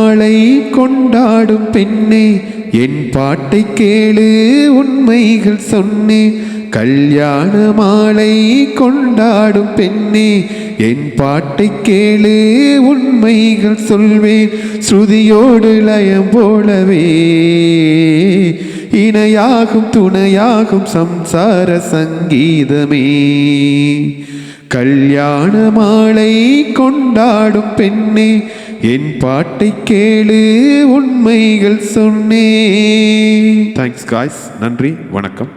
மாலை கொண்டாடும் பெண்ணே, என் பாட்டை கேளு உண்மைகள் சொன்னேன். கல்யாண மாலை கொண்டாடும் பெண்ணே, என் பாட்டை கேளு உண்மைகள் சொல்வேன். ஸ்ருதியோடு லயம் போலவே இணையாகும் துணையாகும் சம்சார சங்கீதமே. கல்யாண மாலை கொண்டாடும் பெண்ணே, என் பாட்டை கேளு உண்மைகள் சொன்னேன். Thanks guys. நன்றி, வணக்கம்.